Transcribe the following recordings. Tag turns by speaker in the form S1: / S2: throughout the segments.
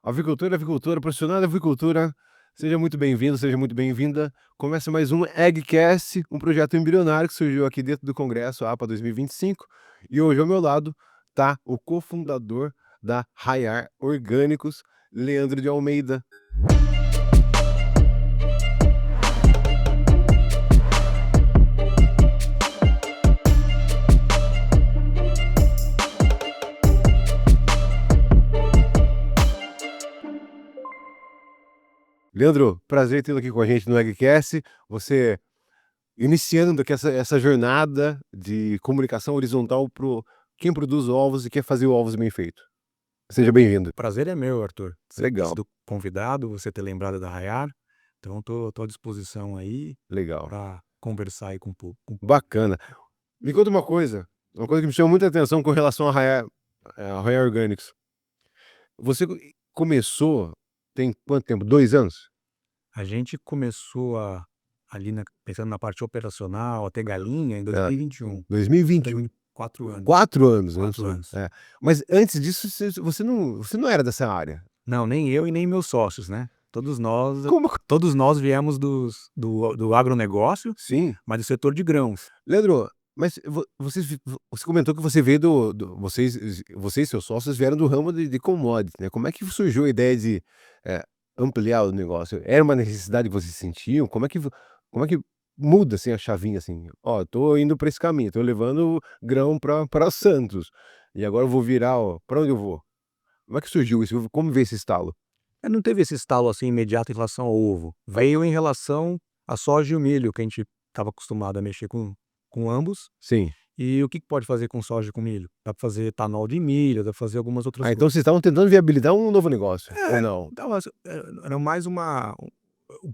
S1: Avicultora, profissional da avicultura, seja muito bem-vindo, seja muito bem-vinda. Começa mais um Eggcast, um projeto embrionário que surgiu aqui dentro do Congresso APA 2025. E hoje ao meu lado tá o cofundador da Raiar Orgânicos, Leandro de Almeida. Leandro, prazer tê-lo aqui com a gente no Eggcast. Você iniciando aqui essa jornada de comunicação horizontal para quem produz ovos e quer fazer ovos bem feito. Seja bem-vindo.
S2: Prazer é meu, Arthur. Você ter
S1: Legal.
S2: sido convidado, você ter lembrado da Raiar. Então, tô à disposição aí
S1: Legal.
S2: para conversar aí com o público.
S1: Bacana. Me conta uma coisa que me chama muita atenção com relação a Raiar Orgânicos. Você começou tem quanto tempo? 2 anos?
S2: A gente começou pensando na parte operacional, a ter galinha em 2021.
S1: 2021.
S2: Tem 4 anos.
S1: 4 anos.
S2: 4 anos.
S1: É. Mas antes disso, você não era dessa área.
S2: Não, nem eu e nem meus sócios, né? Todos
S1: Como?
S2: nós viemos do agronegócio,
S1: Sim.
S2: mas do setor de grãos.
S1: Leandro, mas você comentou que você veio vocês e seus sócios vieram do ramo de commodities, né? Como é que surgiu a ideia de ampliar o negócio? Era uma necessidade que vocês sentiam? Como é que muda assim a chavinha assim? Ó, tô indo para esse caminho, tô levando grão para Santos e agora eu vou virar, ó, para onde eu vou? Como é que surgiu isso? Como veio esse estalo?
S2: Não teve esse estalo assim imediato em relação ao ovo. Veio em relação à soja e o milho, que a gente estava acostumado a mexer com ambos.
S1: Sim.
S2: E o que pode fazer com soja e com milho? Dá para fazer etanol de milho, dá para fazer algumas outras
S1: Então
S2: coisas.
S1: vocês estavam tentando viabilizar um novo negócio, ou não?
S2: Então, era mais um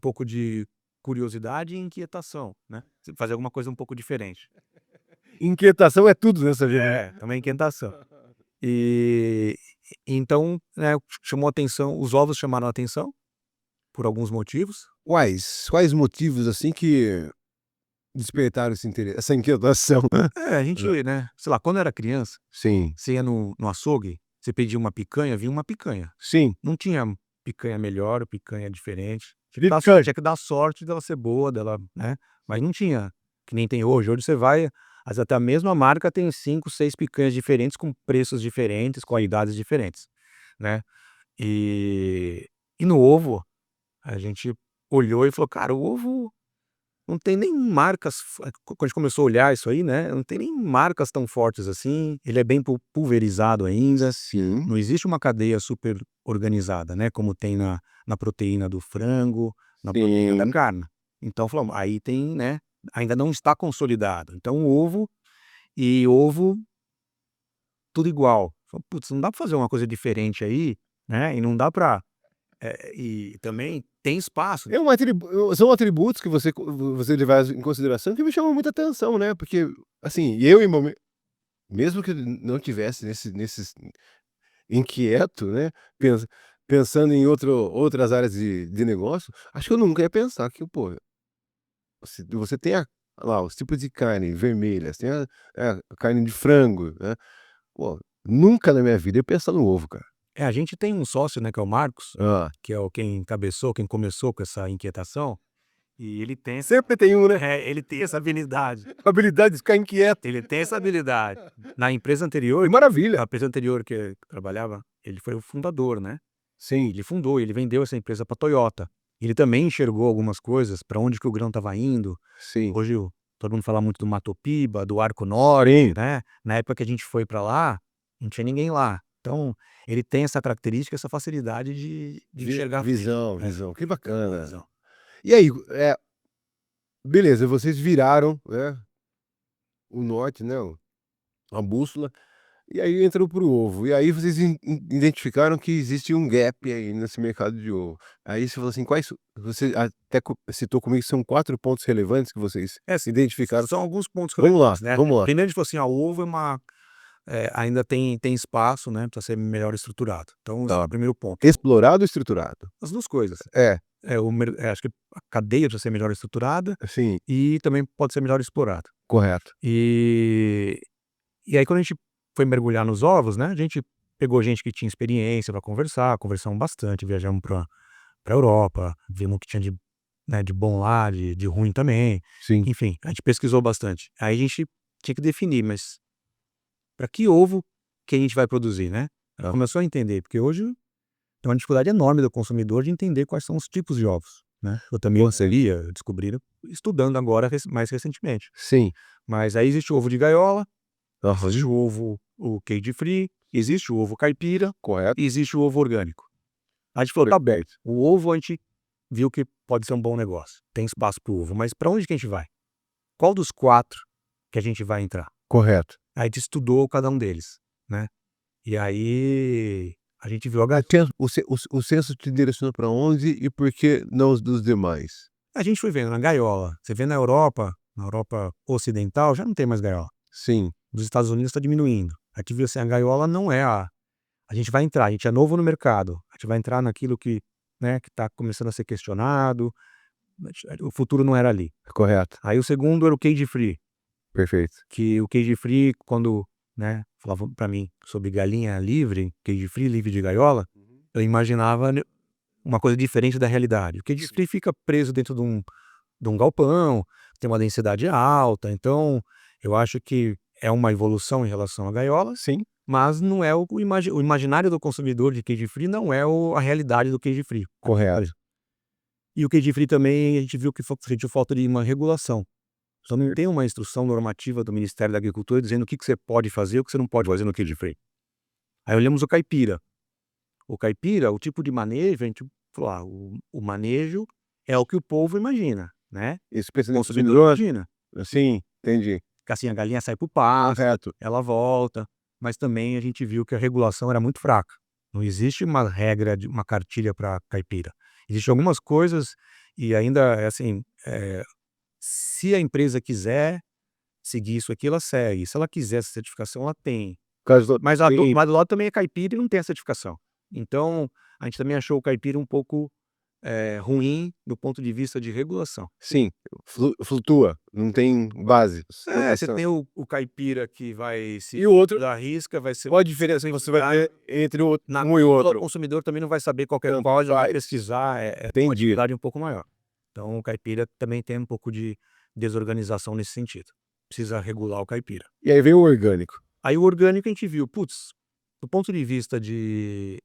S2: pouco de curiosidade e inquietação, né? Fazer alguma coisa um pouco diferente.
S1: Inquietação é tudo nessa vida, né?
S2: Também inquietação. E então, né, chamou atenção, os ovos chamaram a atenção por alguns motivos.
S1: Quais motivos assim que despertaram esse interesse, essa inquietação?
S2: A gente, né, sei lá, quando eu era criança,
S1: Sim,
S2: você ia no açougue, você pedia uma picanha, vinha uma picanha.
S1: sim.
S2: Não tinha picanha melhor ou picanha diferente.
S1: Picanha.
S2: Tinha que dar sorte dela ser boa, dela, né, mas não tinha, que nem tem hoje. Hoje você vai, às vezes até a mesma marca tem 5, 6 picanhas diferentes, com preços diferentes, qualidades diferentes, né. E no ovo, a gente olhou e falou: "Cara, o ovo não tem nem marcas", quando a gente começou a olhar isso aí, né, não tem nem marcas tão fortes assim, ele é bem pulverizado ainda,
S1: Sim.
S2: não existe uma cadeia super organizada, né, como tem na proteína do frango, na proteína da
S1: Sim.
S2: carne. Então falamos, aí tem, né, ainda não está consolidado. Então ovo, tudo igual. Falei: "Putz, não dá para fazer uma coisa diferente aí, né, e não dá para e também tem espaço".
S1: São atributos que você levar em consideração que me chamam muita atenção, né, porque, assim, eu mesmo que não tivesse nesses inquieto, né, pens pensando em outras áreas de negócio, acho que eu nunca ia pensar que, pô, você tem lá os tipos de carne vermelhas, tem a carne de frango, né. Pô, nunca na minha vida eu ia pensar no ovo, cara.
S2: A gente tem um sócio, né, que é o Marcos,
S1: Hã.
S2: que é quem começou com essa inquietação, e ele tem
S1: Sempre tem um, né.
S2: ele tem essa habilidade.
S1: Habilidade de ficar inquieto.
S2: Ele tem essa habilidade. Na
S1: Que maravilha.
S2: empresa anterior que eu trabalhava, ele foi o fundador, né.
S1: Sim,
S2: Ele fundou, ele vendeu essa empresa pra Toyota. Ele também enxergou algumas coisas, para onde que o grão estava indo.
S1: sim,
S2: Hoje todo mundo fala muito do Mato Piba, do Arco Norte,
S1: sim.
S2: né. Na época que a gente foi para lá, não tinha ninguém lá. Então, ele tem essa característica, essa facilidade de enxergar à frente.
S1: Visão, que bacana.
S2: Visão.
S1: E aí, beleza, vocês viraram, né, o norte, né, a bússola, e aí entrou para o ovo. E aí vocês identificaram que existe um gap aí nesse mercado de ovo. Aí você falou assim, você até citou comigo que são 4 pontos relevantes que vocês identificaram.
S2: São alguns pontos
S1: Vamos lá,
S2: relevantes, né.
S1: vamos lá.
S2: Primeiro a gente falou assim: "O ovo ainda tem espaço, né, para ser melhor estruturado". Então esse é
S1: Tá.
S2: o primeiro ponto.
S1: Explorado ou estruturado?
S2: As 2 coisas.
S1: É,
S2: Acho que a cadeia precisa ser melhor estruturada
S1: sim,
S2: e também pode ser melhor explorada.
S1: correto.
S2: E aí quando a gente foi mergulhar nos ovos, né, a gente pegou gente que tinha experiência para conversar, conversamos bastante, viajamos para Europa, vimos o que tinha de, né, de bom lá, de ruim também.
S1: Sim.
S2: Enfim, a gente pesquisou bastante. Aí a gente tinha que definir, mas para que ovo que a gente vai produzir, né?
S1: Ah.
S2: Começou a entender, porque hoje tem uma dificuldade enorme do consumidor de entender quais são os tipos de ovos, né? Eu também seria descobrir estudando agora mais recentemente.
S1: Sim.
S2: Mas aí existe o ovo de gaiola,
S1: Aham.
S2: existe o ovo, o cage free, existe o ovo caipira
S1: Correto.
S2: e existe o ovo orgânico. A gente falou, tá bom, o ovo a gente viu que pode ser um bom negócio, tem espaço para o ovo, mas para onde que a gente vai? Qual dos 4 que a gente vai entrar?
S1: Correto.
S2: Aí a gente estudou cada um deles, né? E aí a gente viu
S1: O censo te direcionou para onde e por que não os dos demais?
S2: a gente foi vendo na gaiola. Você vê na Europa ocidental já não tem mais gaiola.
S1: Sim.
S2: Nos Estados Unidos está diminuindo. Aqui viu assim, a gaiola não é a gente vai entrar, a gente é novo no mercado, a gente vai entrar naquilo que, né, que está começando a ser questionado, o futuro não era ali.
S1: Correto.
S2: Aí o segundo era o cage free,
S1: Perfeito.
S2: que o cage free, quando, né, falavam para mim sobre galinha livre, cage free, livre de gaiola, eu imaginava uma coisa diferente da realidade. O cage free fica preso dentro de um galpão, tem uma densidade alta, então eu acho que é uma evolução em relação à gaiola,
S1: Sim.
S2: mas não é o imaginário do consumidor de cage free não é a realidade do cage free.
S1: Correto.
S2: E o cage free também a gente viu que sentiu falta de uma regulação. Só não tem uma instrução normativa do Ministério da Agricultura dizendo o que você pode fazer e o que você não pode fazer no cage free. Aí olhamos o caipira. O caipira, o tipo de manejo, a gente falou, o manejo é o que o povo imagina, né?
S1: Esse
S2: O
S1: pensamento
S2: consumidor
S1: consumidor,
S2: imagina.
S1: sim, entendi.
S2: Que assim, a galinha sai pro pasto,
S1: Correto.
S2: ela volta, mas também a gente viu que a regulação era muito fraca. Não existe uma regra, uma cartilha para caipira. Existem algumas coisas e ainda é assim, se a empresa quiser seguir isso aqui, ela segue. Se ela quiser essa certificação, ela tem. Mas mas do lado também é caipira e não tem a certificação. Então, a gente também achou o caipira um pouco ruim do ponto de vista de regulação.
S1: Sim, flutua, não tem base.
S2: Você tem o caipira que vai se
S1: E o outro,
S2: da risca, vai ser
S1: qual a diferença que você vai ver entre um e
S2: o
S1: outro?
S2: consumidor também não vai saber qualquer
S1: Tanto
S2: coisa, vai
S1: faz.
S2: pesquisar, uma
S1: Entendi.
S2: atividade um pouco maior. Então o caipira também tem um pouco de desorganização nesse sentido. Precisa regular o caipira.
S1: E aí vem o orgânico.
S2: Aí o orgânico a gente viu, putz, do ponto de vista de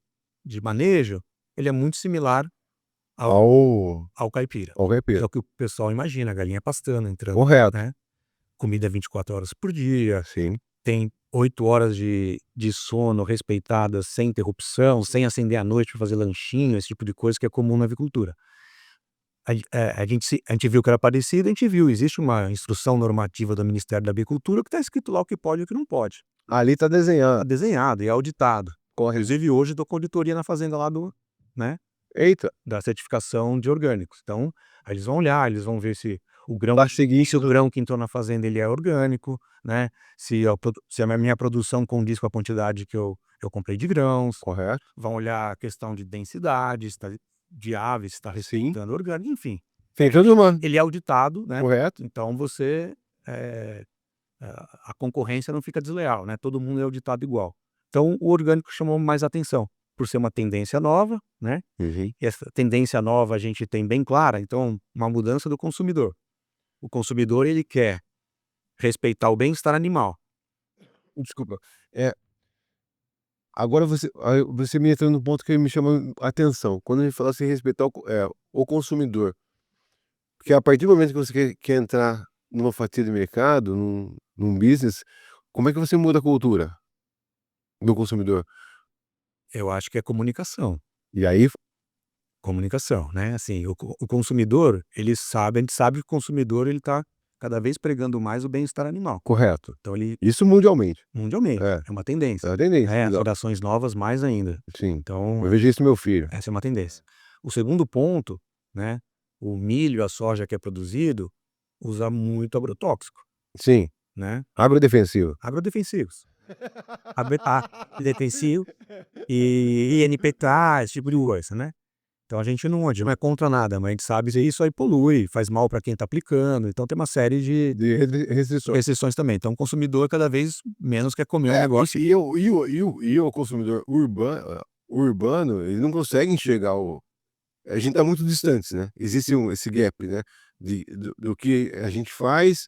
S2: manejo, ele é muito similar ao caipira.
S1: Ao
S2: É
S1: caipira.
S2: o que o pessoal imagina, a galinha pastando, entrando,
S1: Correto.
S2: né? Comida 24 horas por dia,
S1: Sim.
S2: tem 8 horas de sono respeitadas sem interrupção, sem acender à noite para fazer lanchinho, esse tipo de coisa que é comum na avicultura. A gente viu que era parecido, a gente viu, existe uma instrução normativa do Ministério da Agricultura que está escrito lá o que pode e o que não pode.
S1: Ali está
S2: Está
S1: desenhado.
S2: desenhado e é auditado.
S1: Correto.
S2: Inclusive hoje estou com auditoria na fazenda lá né,
S1: Eita.
S2: da certificação de orgânicos. Então, aí eles vão olhar, eles vão ver se o grão,
S1: Se
S2: o grão que entrou na fazenda ele é orgânico, né? Se a minha produção condiz com a quantidade que eu comprei de grãos.
S1: Correto.
S2: Vão olhar a questão de densidade, de aves, se está respeitando o orgânico, enfim.
S1: Tem todo uma.
S2: Ele é auditado, né?
S1: Correto.
S2: Então a concorrência não fica desleal, né? Todo mundo é auditado igual. Então o orgânico chamou mais atenção, por ser uma tendência nova, né?
S1: Uhum.
S2: E essa tendência nova a gente tem bem clara, então uma mudança do consumidor. O consumidor ele quer respeitar o bem-estar animal.
S1: Desculpa. Agora você me entrou num ponto que me chama a atenção. Quando a gente fala assim, respeitar o consumidor. Porque a partir do momento que você quer entrar numa fatia de mercado, num business, como é que você muda a cultura do consumidor?
S2: Eu acho que é comunicação.
S1: E aí,
S2: Comunicação, né? Assim, o consumidor, a gente sabe que o consumidor ele está cada vez pregando mais o bem-estar animal.
S1: correto.
S2: Então ele
S1: Isso mundialmente.
S2: mundialmente
S1: É.
S2: é uma tendência.
S1: É a tendência.
S2: As
S1: Legal.
S2: gerações novas mais ainda.
S1: Sim.
S2: Então
S1: Eu vejo isso no meu filho.
S2: essa é uma tendência. O segundo ponto, né? O milho, a soja que é produzido usa muito agrotóxico,
S1: Sim.
S2: né?
S1: Agrodefensivo.
S2: Agrodefensivos. Defensivo e NPK, esse tipo de coisa, né? Então a gente não é contra nada, mas a gente sabe que isso aí polui, faz mal para quem está aplicando, então tem uma série de
S1: De restrições.
S2: restrições também. Então o consumidor cada vez menos quer comer um negócio.
S1: O consumidor urbano, ele não consegue enxergar o. A gente está muito distantes, né? Existe esse gap, né? Do que a gente faz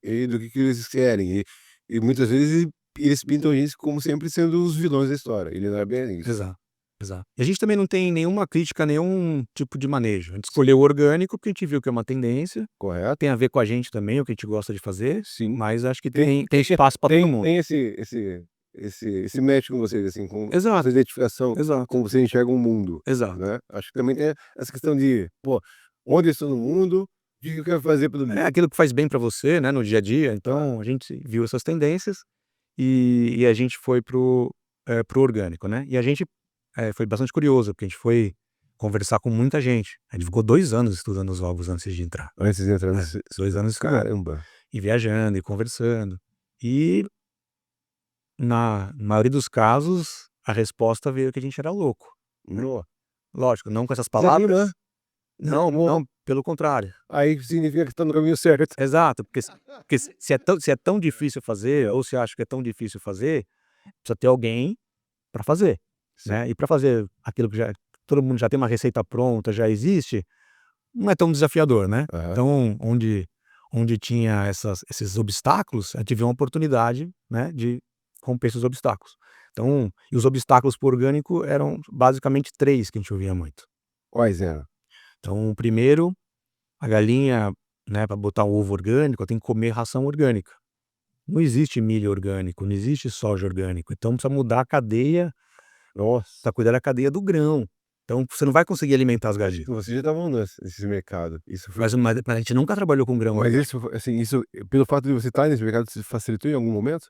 S1: e do que eles querem. E muitas vezes eles pintam a gente como sempre sendo os vilões da história. Ele não é bem isso.
S2: Exato, exato. E a gente também não tem nenhuma crítica a nenhum tipo de manejo. A gente escolheu o orgânico porque a gente viu que é uma tendência,
S1: Correto?
S2: tem a ver com a gente também, o que a gente gosta de fazer,
S1: Sim.
S2: mas acho que tem espaço para todo mundo.
S1: Tem esse match com vocês, assim, com
S2: Exato,
S1: essa identificação,
S2: exato,
S1: como você enxerga o mundo,
S2: exato.
S1: né? Acho que também tem essa questão de, pô, onde eu estou no mundo, o que eu quero fazer pelo mundo.
S2: É aquilo que faz bem para você, né, no dia a dia. Então a gente viu essas tendências e a gente foi pro orgânico, né. E a gente, foi bastante curioso, porque a gente foi conversar com muita gente. A gente ficou 2 anos estudando os ovos antes de entrar.
S1: Antes de entrar
S2: 2 anos estudando.
S1: Caramba!
S2: E viajando e conversando. E na maioria dos casos, a resposta veio que a gente era louco.
S1: No
S2: Lógico, não com essas palavras.
S1: Desanima.
S2: Não, não, pelo contrário.
S1: Aí significa que está no caminho certo.
S2: Exato, porque se é tão difícil fazer, ou se acha que é tão difícil fazer, precisa ter alguém para fazer,
S1: Sim.
S2: né. E para fazer aquilo que já todo mundo já tem uma receita pronta, já existe, não é tão desafiador, né.
S1: Aham.
S2: Então, onde tinha esses obstáculos, a gente viu uma oportunidade, né, de romper esses obstáculos. Então e os obstáculos para o orgânico eram basicamente 3 que a gente ouvia muito.
S1: Quais eram?
S2: Então o primeiro, a galinha, né, para botar um ovo orgânico, tem que comer ração orgânica. Não existe milho orgânico, não existe soja orgânico, então precisa mudar a cadeia,
S1: Nossa,
S2: precisa cuidar da cadeia do grão. Então você não vai conseguir alimentar as galinhas.
S1: vocês já estavam nesse mercado. Isso foi.
S2: Mas a gente nunca trabalhou com grão
S1: Mas
S2: orgânico.
S1: isso, assim, isso, pelo fato de você estar nesse mercado, isso facilitou em algum momento?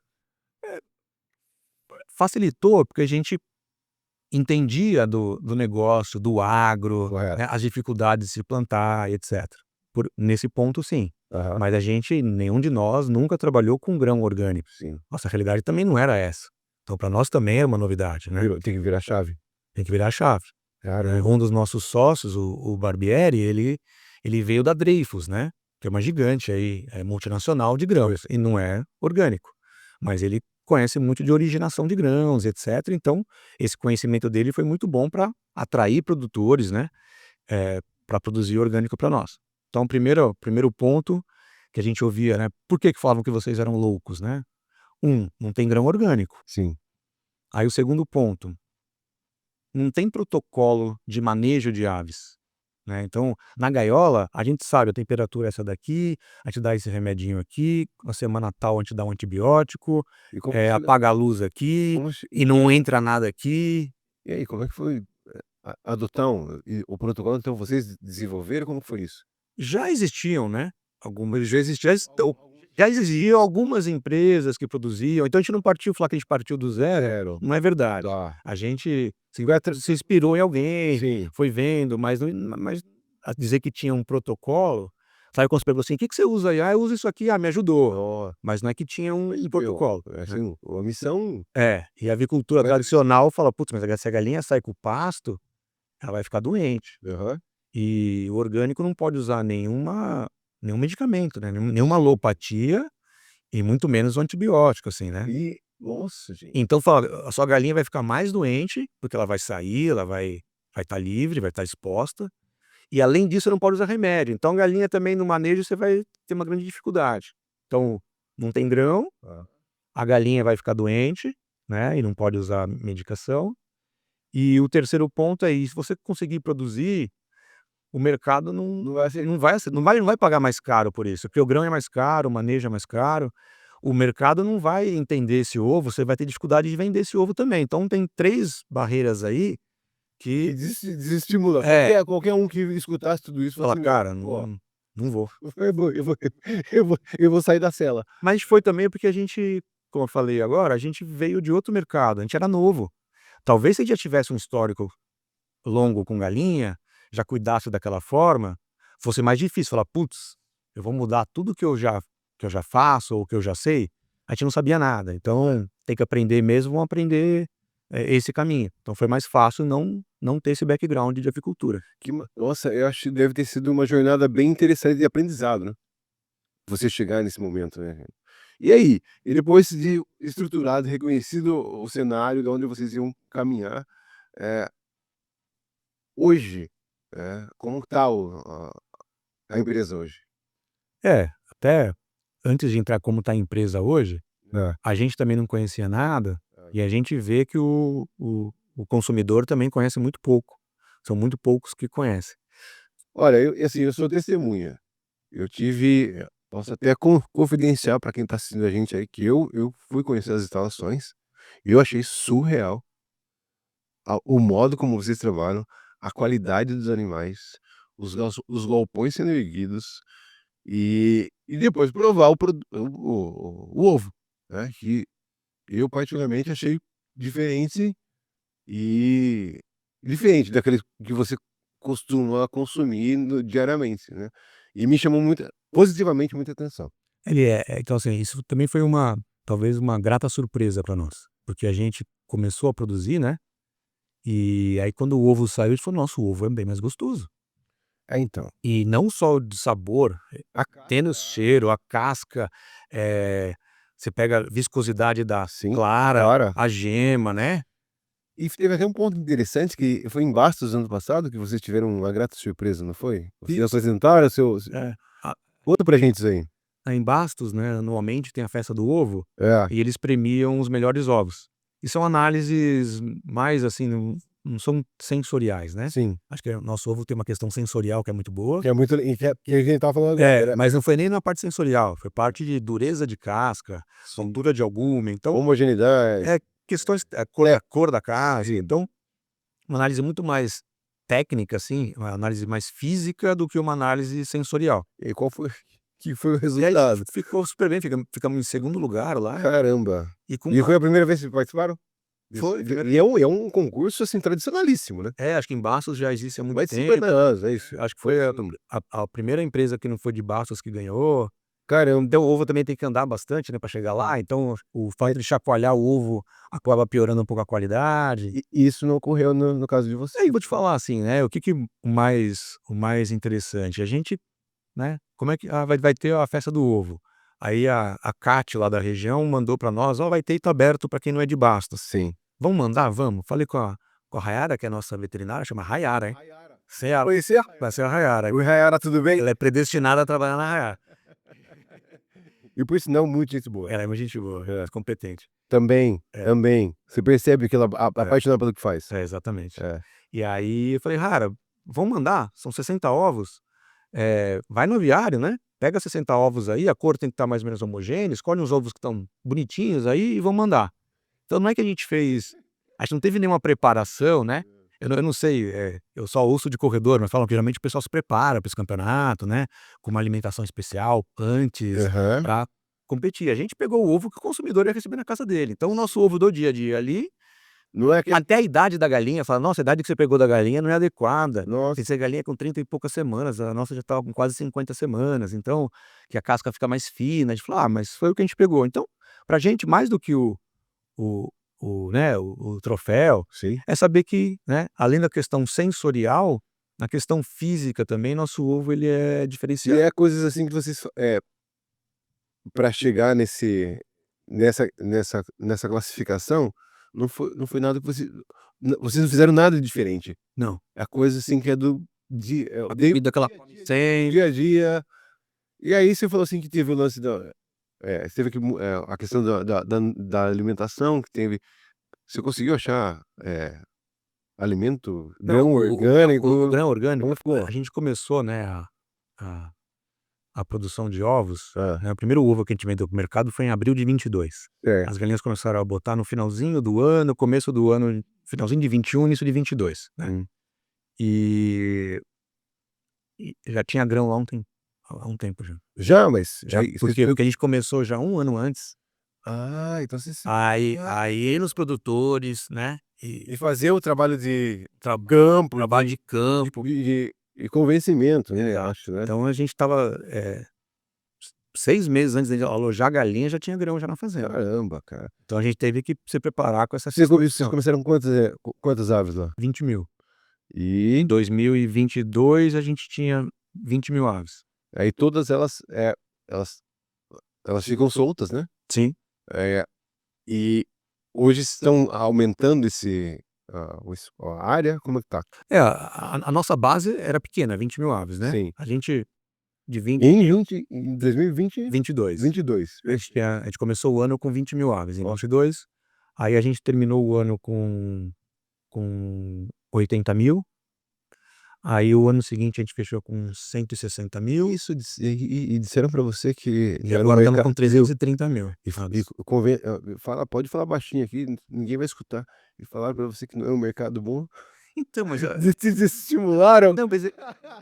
S2: Facilitou, porque a gente entendia do negócio, do agro,
S1: Correto.
S2: né, as dificuldades de se plantar e etcétera. Nesse ponto sim,
S1: Aham.
S2: mas a gente, nenhum de nós nunca trabalhou com grão orgânico.
S1: Sim.
S2: Nossa realidade também não era essa. Então para nós também era uma novidade, né.
S1: Tem que virar a chave.
S2: Tem que virar a chave.
S1: Caramba.
S2: Um dos nossos sócios, o Barbieri, ele veio da Dreyfus, né, que é uma gigante aí, multinacional de grãos, e não é orgânico, mas ele conhece muito de originação de grãos, etcétera, então esse conhecimento dele foi muito bom para atrair produtores, né, para produzir orgânico para nós. Então primeiro ponto que a gente ouvia, né, por que falavam que vocês eram loucos, né? Não tem grão orgânico.
S1: Sim.
S2: Aí o segundo ponto, não tem protocolo de manejo de aves, né, então na gaiola a gente sabe a temperatura é essa daqui, a gente dá esse remedinho aqui, na semana tal a gente dá um antibiótico,
S1: E como
S2: apaga a luz aqui,
S1: como
S2: e não entra nada aqui.
S1: e aí, como é que foi, adotar o protocolo, então vocês desenvolveram, como foi isso?
S2: Já existiam, né, já existiam algumas empresas que produziam, então a gente não partiu falar que a gente partiu do zero,
S1: Zero.
S2: não é verdade.
S1: Tá.
S2: A gente
S1: Você vai
S2: se inspirou em alguém,
S1: Sim.
S2: foi vendo, mas a dizer que tinha um protocolo, sabe quando você pergunta assim: "O que você usa aí?", "Ah, eu uso isso aqui", "Ah, me ajudou",
S1: Ó,
S2: mas não é que tinha um
S1: meu,
S2: protocolo, né.
S1: assim, uma missão.
S2: E a avicultura
S1: Mas
S2: tradicional fala: "Putz, mas se a galinha sai com o pasto, ela vai ficar doente".
S1: aham.
S2: E o orgânico não pode usar nenhum medicamento, né, nenhuma alopatia e muito menos um antibiótico, assim, né.
S1: E nossa, gente.
S2: Então fala: "A sua galinha vai ficar mais doente, porque ela vai sair, ela vai estar livre, vai estar exposta, e além disso você não pode usar remédio, então a galinha também no manejo você vai ter uma grande dificuldade". Então, não tem grão,
S1: Ah,
S2: a galinha vai ficar doente, né, e não pode usar medicação. E o terceiro ponto é isso, se você conseguir produzir, o mercado
S1: não vai ser.
S2: não vai pagar mais caro por isso, porque o grão é mais caro, o manejo é mais caro, o mercado não vai entender esse ovo, você vai ter dificuldade de vender esse ovo também. Então tem 3 barreiras aí
S1: Que
S2: que
S1: desestimula.
S2: é,
S1: Qualquer um que escutasse tudo isso fala
S2: fala:
S1: assim:
S2: "Cara,
S1: "Pô,
S2: não vou".
S1: eu vou sair da cela".
S2: Mas foi também porque a gente, como eu falei agora, a gente veio de outro mercado, a gente era novo. Talvez se a gente já tivesse um histórico longo com galinha, já cuidasse daquela forma, fosse mais difícil falar: "Putz, eu vou mudar tudo que eu já faço ou que eu já sei". A gente não sabia nada, então tem que aprender mesmo, vamos aprender, esse caminho. Então foi mais fácil não ter esse background de avicultura.
S1: Nossa, eu acho que deve ter sido uma jornada bem interessante de aprendizado, né, você chegar nesse momento, né. E aí, e depois de estruturado, reconhecido o cenário de onde vocês iam caminhar, eh, hoje, como está a empresa hoje?
S2: É, até antes de entrar como está a empresa hoje,
S1: É.
S2: a gente também não conhecia nada,
S1: É.
S2: e a gente vê que o consumidor também conhece muito pouco, são muito poucos que conhecem.
S1: Olha, assim, eu sou testemunha. Eu tive Posso até confidenciar para quem está assistindo a gente aí, que eu fui conhecer as instalações, e eu achei surreal o modo como vocês trabalham, a qualidade dos animais, os galpões sendo erguidos, e depois provar o ovo, né, que eu particularmente achei diferente, e diferente daqueles que você costuma consumir diariamente, né, e me chamou positivamente muita atenção.
S2: Então assim, isso também foi talvez uma grata surpresa para nós, porque a gente começou a produzir, né, e aí quando o ovo saiu, a gente falou: "Nossa, o ovo é bem mais gostoso".
S1: Então,
S2: E não só de sabor,
S1: a
S2: tendo esse
S1: casca,
S2: cheiro, a casca, você pega a viscosidade da
S1: sim,
S2: clara,
S1: clara.
S2: a gema, né.
S1: E teve até um ponto interessante que foi em Bastos ano passado que vocês tiveram uma grata surpresa, não foi? Vocês
S2: Isso.
S1: apresentaram seu
S2: É. A
S1: conta pra gente isso aí.
S2: Em Bastos, né, anualmente tem a festa do ovo,
S1: É,
S2: e eles premiam os melhores ovos. E são análises mais, assim, não são sensoriais, né.
S1: sim,
S2: Acho que o nosso ovo tem uma questão sensorial que é muito boa.
S1: que é muito e que a gente estava falando agora,
S2: Mas não foi nem na parte sensorial, foi parte de dureza de casca,
S1: sim,
S2: altura de algume, então,
S1: homogeneidade,
S2: questões a cor da casca, então, uma análise muito mais técnica, assim, uma análise mais física do que uma análise sensorial.
S1: e qual foi que foi o
S2: E aí
S1: resultado?
S2: ficou super bem, ficamos em segundo lugar lá,
S1: Caramba!
S2: e com
S1: E
S2: uma
S1: foi a primeira vez que participaram?
S2: foi primeiro
S1: E é um concurso, assim, tradicionalíssimo, né?
S2: acho que em Bastos já existe há muito
S1: Mais de 50
S2: tempo,
S1: anos, é isso?
S2: acho que foi a primeira empresa que não foi de Bastos que ganhou.
S1: Caramba!
S2: Então o ovo também tem que andar bastante, né, para chegar lá, então o fato de chacoalhar o ovo acaba piorando um pouco a qualidade.
S1: E isso não ocorreu no caso de
S2: E aí
S1: vocês?
S2: vou te falar assim, né, o mais interessante, a gente, né, como é que vai ter a festa do ovo, aí a Cate lá da região mandou para nós: "Ó, vai ter Itaberto para quem não é de Bastos".
S1: Sim.
S2: "Vamos mandar? Vamos". Falei com a Rayara, que é a nossa veterinária, chama Rayara, hein.
S1: Rayara.
S2: Você é a
S1: Conhecia?
S2: Vai ser a Rayara.
S1: Oi, Rayara, tudo bem?
S2: Ela é predestinada a trabalhar na Rayara.
S1: E por sinal, muito gente boa.
S2: Ela é muito gente boa,
S1: É.
S2: competente.
S1: Também,
S2: É,
S1: também. Você percebe que ela
S2: é,
S1: apaixonada pelo que faz.
S2: exatamente.
S1: É.
S2: E aí eu falei: "Rara, vamos mandar, são 60 ovos, vai no aviário, né, pega 60 ovos aí, a cor tem que estar mais ou menos homogênea, escolhe uns ovos que estão bonitinhos aí e vamos mandar". Então não é que a gente não teve nenhuma preparação, né, eu não sei, eu só ouço de corredor, mas falam que geralmente o pessoal se prepara para esse campeonato, né, com uma alimentação especial antes,
S1: Aham.
S2: para competir. A gente pegou o ovo que o consumidor ia receber na casa dele, então o nosso ovo do dia a dia ali,
S1: Não é que
S2: até a idade da galinha, fala: "Nossa, a idade que você pegou da galinha não é adequada,
S1: nossa,
S2: tem que ser galinha com 30 e poucas semanas, a nossa já estava com quase 50 semanas, então, que a casca fica mais fina", a gente falou: "Ah, mas foi o que a gente pegou". Então, pra gente mais do que o né, o troféu,
S1: sim.
S2: é saber que, né, além da questão sensorial, na questão física também, nosso ovo ele é
S1: E
S2: diferenciado.
S1: é coisas assim que vocês pra chegar nessa classificação, não foi nada que vocês não fizeram nada diferente.
S2: Não,
S1: É coisa assim que é
S2: a
S1: de
S2: comida que ela come sempre.
S1: dia a dia. E aí você falou assim que teve o lance você teve que a questão da alimentação que teve. Você conseguiu achar, alimento,
S2: Não,
S1: grão
S2: o
S1: orgânico?
S2: grão orgânico,
S1: Como ficou?
S2: a gente começou, né, a a produção de ovos,
S1: Hã,
S2: né, o primeiro ovo que a gente vendeu para o mercado foi em abril de 22. As
S1: certo.
S2: galinhas começaram a botar no finalzinho do ano, começo do ano, finalzinho de 21, início de 22, né.
S1: Hum.
S2: E já tinha grão há um tempo já.
S1: Já, mas
S2: Já
S1: aí
S2: por
S1: vocês
S2: quê? Porque a gente começou já um ano antes,
S1: então vocês
S2: aí nos produtores, né,
S1: e fazer o trabalho de
S2: tra
S1: campo,
S2: trabalho de
S1: de
S2: campo,
S1: de convencimento, né,
S2: exato.
S1: acho, né.
S2: Então a gente estava, 6 meses antes de alojar a galinha, já tinha grão já na fazenda.
S1: Caramba, cara.
S2: Então a gente teve que se preparar com essa
S1: Vocês
S2: questão.
S1: começaram com quantas aves lá?
S2: 20.000.
S1: E
S2: Em 2022 a gente tinha 20.000 aves.
S1: aí todas elas elas ficam soltas, né.
S2: Sim.
S1: E hoje estão aumentando a área, como é que tá?
S2: A nossa base era pequena, 20.000 aves, né.
S1: Sim.
S2: A gente de 20
S1: Em 2020
S2: 22.
S1: 22.
S2: A gente começou o ano com 20.000 aves em
S1: Ó.
S2: 22, aí a gente terminou o ano com 80.000, aí o ano seguinte a gente fechou com 160.000,
S1: E disseram pra você que
S2: e
S1: era um
S2: agora estamos
S1: mercado
S2: com 330.000
S1: e
S2: aves.
S1: pode falar baixinho aqui, ninguém vai escutar. E falaram pra você que não é um mercado bom.
S2: Então, mas
S1: Te desestimularam.
S2: não,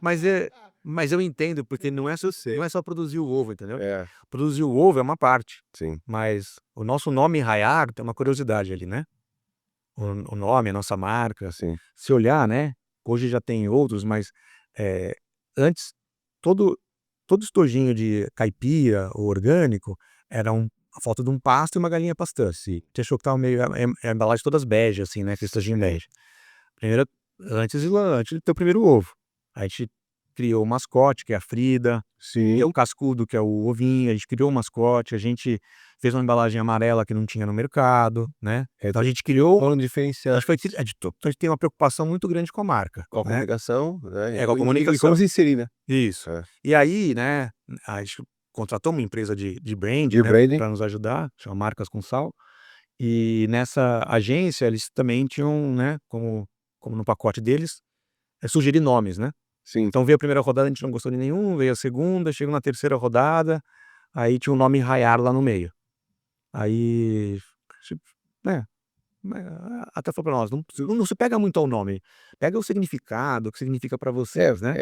S2: mas é mas eu entendo, porque
S1: Eu sei.
S2: não é só produzir o ovo, entendeu.
S1: É,
S2: Produzir o ovo é uma parte,
S1: sim.
S2: mas o nosso nome Rayar tem uma curiosidade ali, né. O nome, a nossa marca,
S1: Sim.
S2: se olhar, né, hoje já tem outros, mas, eh, antes todo todo estojinho de caipira ou orgânico era a foto de um pasto e uma galinha pastando.
S1: Sim.
S2: Você achou que estava meio a embalagem todas bege, assim, né, aquele estojinho
S1: Sim.
S2: bege. Primeiro antes de ter o primeiro ovo. A gente criou o mascote, que é a Frida, tem o
S1: Sim.
S2: cascudo, que é o ovinho, a gente criou o mascote, a gente fez uma embalagem amarela que não tinha no mercado, né. Então a gente criou
S1: Foram
S2: a
S1: diferenciar
S2: gente foi a gente to a gente tem uma preocupação muito grande com a marca,
S1: com a
S2: né.
S1: comunicação, né,
S2: É, com a
S1: e como
S2: comunicação.
S1: se inserir, né.
S2: Isso.
S1: É.
S2: E aí, né, a gente contratou uma empresa de branding,
S1: De
S2: né,
S1: branding.
S2: pra nos ajudar, chama Marcas com Sal, e nessa agência eles também tinham, né, como no pacote deles, sugerir nomes, né.
S1: Sim.
S2: Então veio a primeira rodada, a gente não gostou de nenhum, veio a segunda, chegou na terceira rodada, aí tinha o nome Rayar lá no meio. Aí, tipo, né, até falou pra nós: "Não se pega muito ao nome, pega o significado, o que significa pra
S1: É
S2: vocês, né".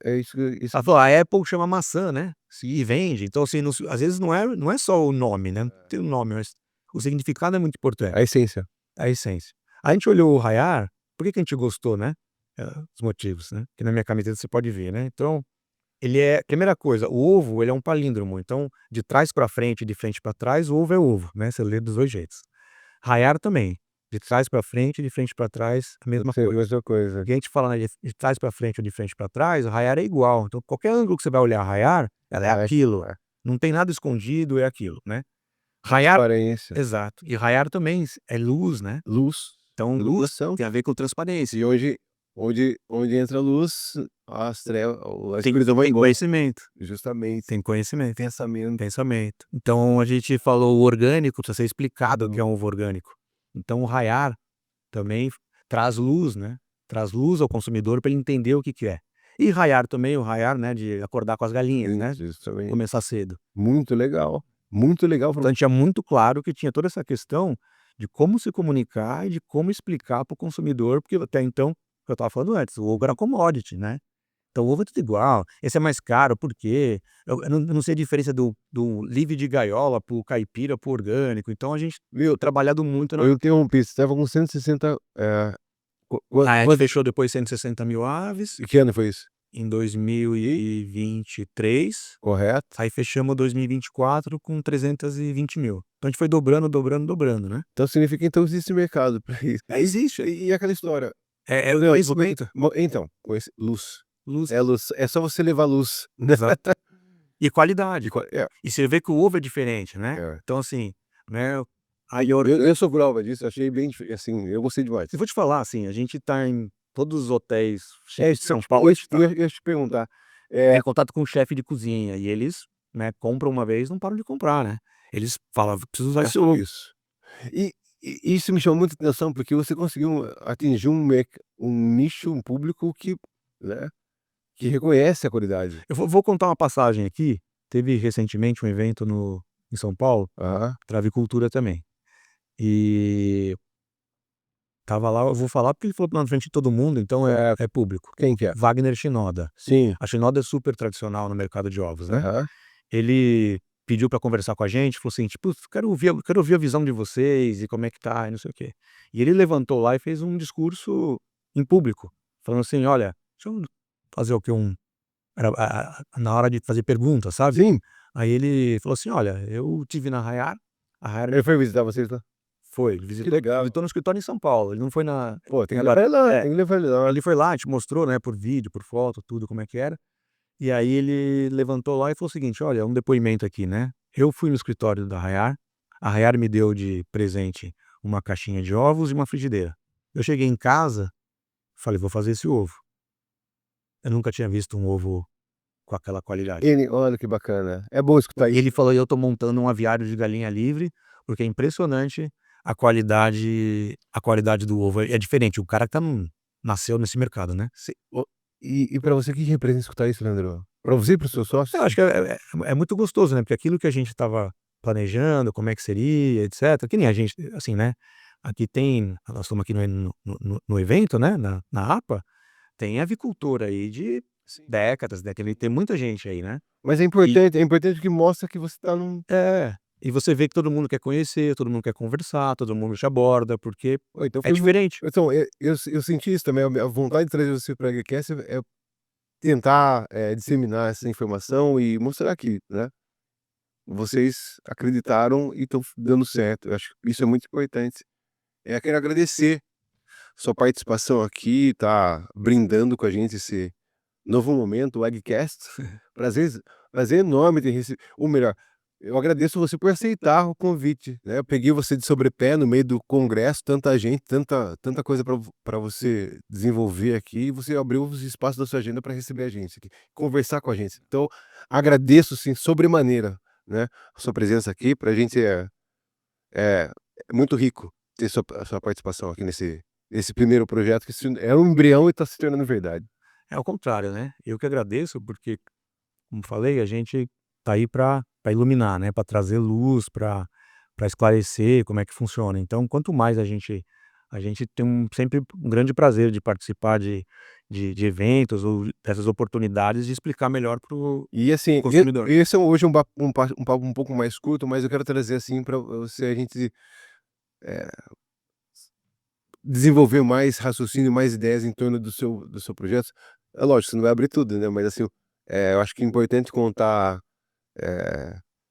S1: é isso
S2: Ela falou: "A Apple chama maçã, né, se e vende, então assim, às vezes não é só o nome, né, não tem o nome, mas o significado é muito importante,
S1: a essência.
S2: a essência". A gente olhou o Rayar, por que que a gente gostou, né, os motivos, né, que na minha camiseta você pode ver, né, então, ele é primeira coisa, o ovo ele é um palíndromo, então de trás pra frente, de frente pra trás, o ovo é ovo, né, você lê dos 2 jeitos. Rayar também, de trás pra frente, de frente pra trás, a mesma coisa.
S1: Mesma coisa.
S2: E a gente fala, né, de trás pra frente ou de frente pra trás, o Rayar é igual, então qualquer ângulo que você vai olhar Rayar, ela é
S1: Ah,
S2: aquilo,
S1: é.
S2: não tem nada escondido, é aquilo, né. Rayar
S1: Transparência,
S2: exato, e Rayar também é luz, né,
S1: luz,
S2: então luz
S1: iluminação.
S2: tem a ver com transparência,
S1: E onde entra a luz, as trevas a
S2: tem
S1: escuridão vai
S2: tem
S1: embora.
S2: conhecimento,
S1: Justamente.
S2: tem conhecimento,
S1: Pensamento.
S2: pensamento. Então a gente falou o orgânico, precisa ser explicado o que
S1: Uhum.
S2: é um ovo orgânico. Então o Rayar também traz luz, né, traz luz ao consumidor para ele entender o que que é. E Rayar também, o Rayar, né, de acordar com as galinhas, né,
S1: Justamente.
S2: começar cedo.
S1: Muito legal. Muito legal
S2: Então a gente tinha muito claro que tinha toda essa questão de como se comunicar e de como explicar para o consumidor, porque até então, que eu estava falando antes, o ovo era commodity, né. Então o ovo é tudo igual, esse é mais caro, por quê? Eu não sei a diferença do livre de gaiola para o caipira, para o orgânico, então a gente
S1: Viu,
S2: trabalhado muito na
S1: eu interrompi, você estava com 160,
S2: a gente
S1: quanto
S2: fechou depois 160.000 aves.
S1: que ano foi isso?
S2: Em
S1: E
S2: 2023,
S1: correto.
S2: aí fechamos 2024 com 320.000. Então a gente foi dobrando, dobrando, dobrando, né.
S1: Então significa então existe mercado para isso.
S2: Existe,
S1: E aquela história,
S2: é o
S1: não,
S2: conhecimento,
S1: então, luz.
S2: luz,
S1: É luz, é só você levar luz, né.
S2: exato. E
S1: E
S2: qualidade.
S1: é,
S2: E você vê que o ovo é diferente, né.
S1: é.
S2: Então assim, né, aí
S1: Eu sou prova disso, achei bem assim, eu gostei demais.
S2: eu vou te falar, assim, a gente tá em todos os hotéis
S1: É
S2: chiques
S1: isso
S2: de
S1: que
S2: São Paulo, a gente tá
S1: eu ia te perguntar.
S2: em contato com o chefe de cozinha e eles, né, compram uma vez, não param de comprar, né. Eles falam: "Preciso usar esse ovo".
S1: Isso. E isso me chamou muita atenção, porque você conseguiu atingir um nicho, um público que, né, que reconhece a qualidade.
S2: Eu vou contar uma passagem aqui, teve recentemente um evento em São Paulo,
S1: Aham.
S2: Travicultura também, e estava lá, eu vou falar porque ele falou na frente de todo mundo, então
S1: É,
S2: é público.
S1: quem que é?
S2: Wagner Shinoda.
S1: Sim.
S2: A Shinoda é super tradicional no mercado de ovos, né.
S1: Aham.
S2: Ele pediu pra conversar com a gente, falou assim, tipo: quero ouvir a visão de vocês e como é que tá e não sei o quê". E ele levantou lá e fez um discurso em público, falando assim: "Olha, deixa eu fazer o que era na hora de fazer perguntas, sabe.
S1: Sim,
S2: Aí ele falou assim: "Olha, eu tive na Rayar, a Rayar
S1: ele foi visitar vocês lá?
S2: Foi,
S1: Que legal.
S2: visitou no escritório em São Paulo, ele não foi na
S1: Pô, tem que
S2: agora
S1: levar ele lá,
S2: é,
S1: tem que levar ele lá.
S2: ele foi lá, a gente mostrou, né, por vídeo, por foto, tudo como é que era, e aí ele levantou lá e falou o seguinte: "Olha, um depoimento aqui, né, eu fui no escritório da Haiar, a Haiar me deu de presente uma caixinha de ovos e uma frigideira. Eu cheguei em casa, falei: 'Vou fazer esse ovo'. Eu nunca tinha visto um ovo com aquela qualidade".
S1: Olha que bacana. É bom escutar
S2: E
S1: isso.
S2: ele falou: "Eu tô montando um aviário de galinha livre, porque é impressionante a qualidade do ovo, é diferente, o cara que nasceu nesse mercado, né".
S1: Se o e pra você, o que que representa escutar isso, Leandro? Pra você e para os seus
S2: Eu
S1: sócios?
S2: acho que é muito gostoso, né, porque aquilo que a gente estava planejando, como é que seria, etcétera, que nem a gente, assim, né, aqui tem nós estamos aqui no evento, né, na APA, tem avicultor aí de
S1: Sim.
S2: décadas, né, tem muita gente aí, né.
S1: Mas
S2: E
S1: é importante que mostra que você tá num
S2: e você vê que todo mundo quer conhecer, todo mundo quer conversar, todo mundo te aborda, porque
S1: pô, então
S2: é
S1: foi muito
S2: diferente.
S1: então, eu senti isso também, a vontade de trazer você para HCast é tentar, disseminar essa informação e mostrar que, né, vocês acreditaram e estão dando certo. Eu acho que isso é muito importante. Quero agradecer sua participação aqui, tá brindando com a gente esse novo momento, o Eggcast. Prazer prazer enorme ter recebido, ou melhor, eu agradeço você por aceitar o convite, né, eu peguei você de sobrepé no meio do congresso, tanta gente, tanta coisa para você desenvolver aqui, e você abriu os espaços da sua agenda para receber a gente aqui, conversar com a gente. Então, agradeço sim, sobremaneira, né, a sua presença aqui, pra gente é muito rico ter sua participação aqui nesse primeiro projeto que se era um embrião e está se tornando verdade.
S2: É ao contrário, né, eu que agradeço, porque, como falei, a gente tá aí para iluminar, né, para trazer luz, para esclarecer como é que funciona. Então, quanto mais a gente tem sempre um grande prazer de participar de eventos ou dessas oportunidades de explicar melhor para o
S1: E assim,
S2: consumidor.
S1: esse é hoje um papo um pouco mais curto, mas eu quero trazer, assim, para você a gente, eh, desenvolver mais raciocínio, mais ideias em torno do seu projeto. É lógico, você não vai abrir tudo, né, mas assim, eu acho que é importante contar,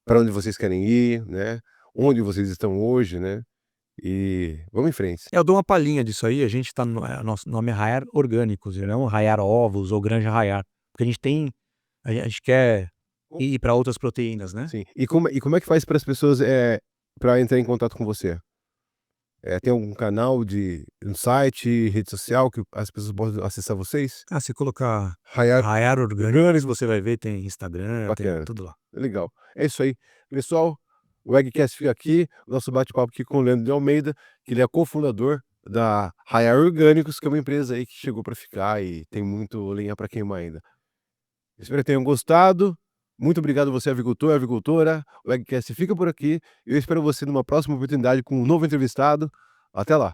S1: pra onde vocês querem ir, né, onde vocês estão hoje, né, e vamos em frente.
S2: Eu dou uma palhinha disso aí, a gente tá nosso nome é Raiar Orgânicos e não Raiar Ovos ou Granja Raiar, porque a gente quer ir para outras proteínas, né.
S1: Sim. E como é que faz para as pessoas, pra entrar em contato com você? Tem algum canal de um site, rede social que as pessoas podem acessar vocês?
S2: Ah, se colocar
S1: Raiar
S2: Raiar Orgânicos, você vai ver, tem Instagram, tem
S1: bacana,
S2: tudo lá.
S1: legal. É isso aí. Pessoal, o Eggcast fica aqui, nosso bate-papo aqui com o Leandro de Almeida, que ele é cofundador da Raiar Orgânicos, que é uma empresa aí que chegou para ficar e tem muito lenha para queimar ainda. Espero que tenham gostado. Muito obrigado você, agricultor, agricultora. O Eggcast fica por aqui. Eu espero você numa próxima oportunidade com um novo entrevistado. Até lá.